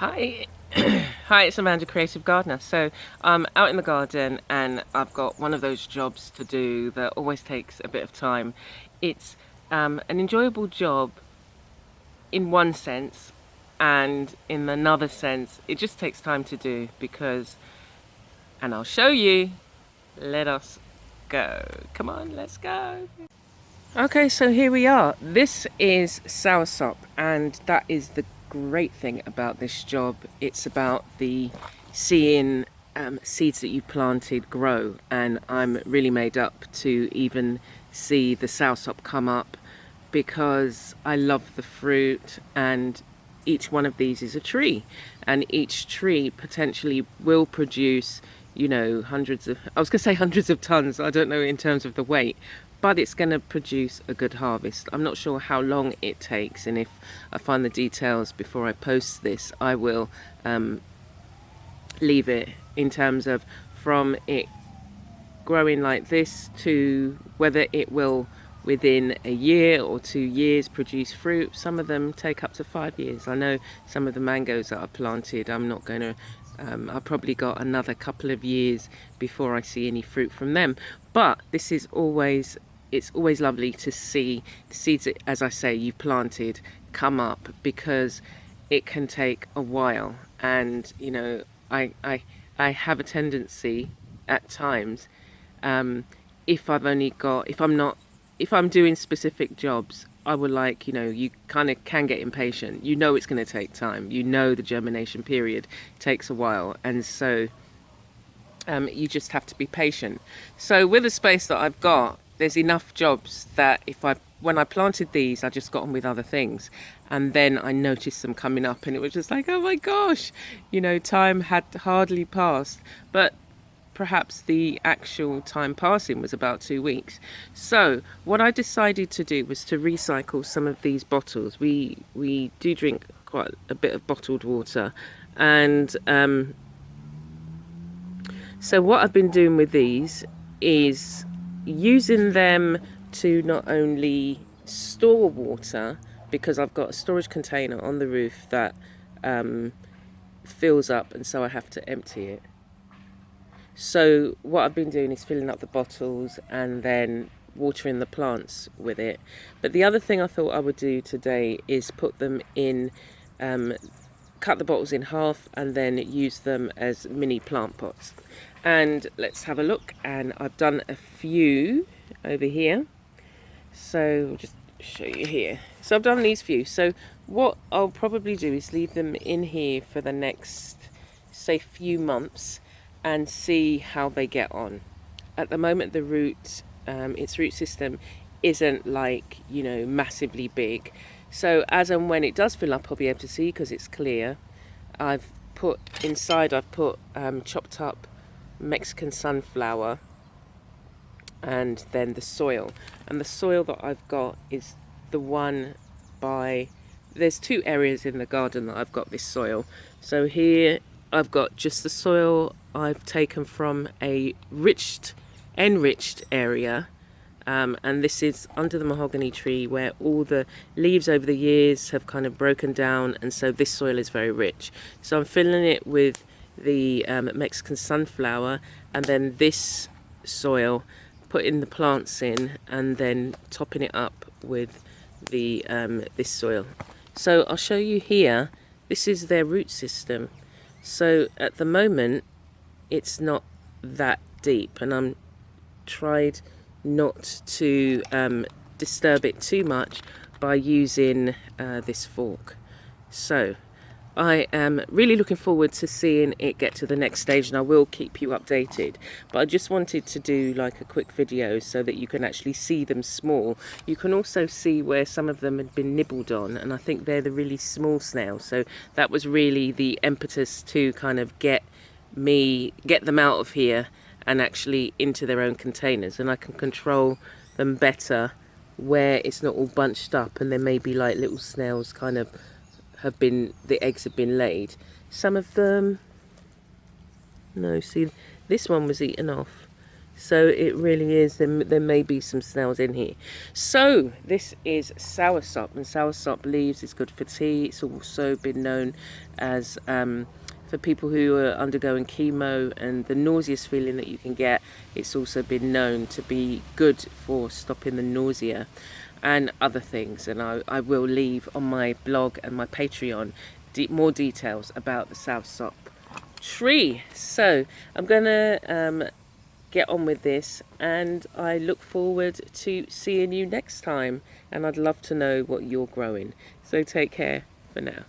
Hi, hi, it's Amanda, Creative Gardener. So I'm out in the garden and I've got one of those jobs to do that always takes a bit of time. It's an enjoyable job in one sense, and in another sense, it just takes time to do because, and I'll show you, let us go. Come on, let's go. Okay, so here we are. This is Soursop, and that is the great thing about this job. It's about the seeing seeds that you've planted grow, and I'm really made up to even see the Soursop come up because I love the fruit, and each one of these is a tree, and each tree potentially will produce, you know, hundreds of, I was going to say hundreds of tons, I don't know in terms of the weight, but it's going to produce a good harvest. I'm not sure how long it takes, and if I find the details before I post this, I will leave it in terms of from it growing like this to whether it will within a year or 2 years produce fruit. Some of them take up to 5 years. I know some of the mangoes that are planted, I'm not going to I've probably got another couple of years before I see any fruit from them, but this is always, it's always lovely to see the seeds that, as I say, you planted come up, because it can take a while. And you know, I have a tendency at times, if I've only got, if I'm doing specific jobs, I would like, you know, you kind of can get impatient. You know it's going to take time. You know the germination period takes a while, and so you just have to be patient. So with the space that I've got, there's enough jobs that when I planted these, I just got on with other things, and then I noticed them coming up, and it was just like, oh my gosh, you know, time had hardly passed, but perhaps the actual time passing was about 2 weeks. So what I decided to do was to recycle some of these bottles. We do drink quite a bit of bottled water, and so what I've been doing with these is using them to not only store water, because I've got a storage container on the roof that fills up, and so I have to empty it. So what I've been doing is filling up the bottles and then watering the plants with it. But the other thing I thought I would do today is put them in, cut the bottles in half and then use them as mini plant pots. And let's have a look. And I've done a few over here. So I'll just show you here. So I've done these few. So what I'll probably do is leave them in here for the next, say, few months and see how they get on. At the moment, the root, its root system isn't like, you know, massively big. So as and when it does fill up, I'll be able to see because it's clear. I've put inside, chopped up Mexican sunflower, and then the soil. And the soil that I've got is the one by, there's 2 areas in the garden that I've got this soil. So here I've got just the soil I've taken from a enriched area, and this is under the mahogany tree where all the leaves over the years have kind of broken down, and so this soil is very rich. So I'm filling it with the Mexican sunflower, and then this soil, putting the plants in, and then topping it up with the this soil. So I'll show you here. This is their root system. So at the moment, it's not that deep, and I'm tried not to disturb it too much by using this fork. So I am really looking forward to seeing it get to the next stage, and I will keep you updated. But I just wanted to do like a quick video so that you can actually see them small. You can also see where some of them had been nibbled on, and I think they're the really small snails. So that was really the impetus to kind of get them out of here and actually into their own containers, and I can control them better where it's not all bunched up and there may be like little snails kind of the eggs have been laid. Some of them, no, see, this one was eaten off. So it really is, there may be some snails in here. So this is Soursop, and Soursop leaves is good for tea. It's also been known as, for people who are undergoing chemo and the nauseous feeling that you can get, it's also been known to be good for stopping the nausea and other things. And I will leave on my blog and my Patreon more details about the Soursop tree. So I'm gonna get on with this, and I look forward to seeing you next time, and I'd love to know what you're growing. So take care for now.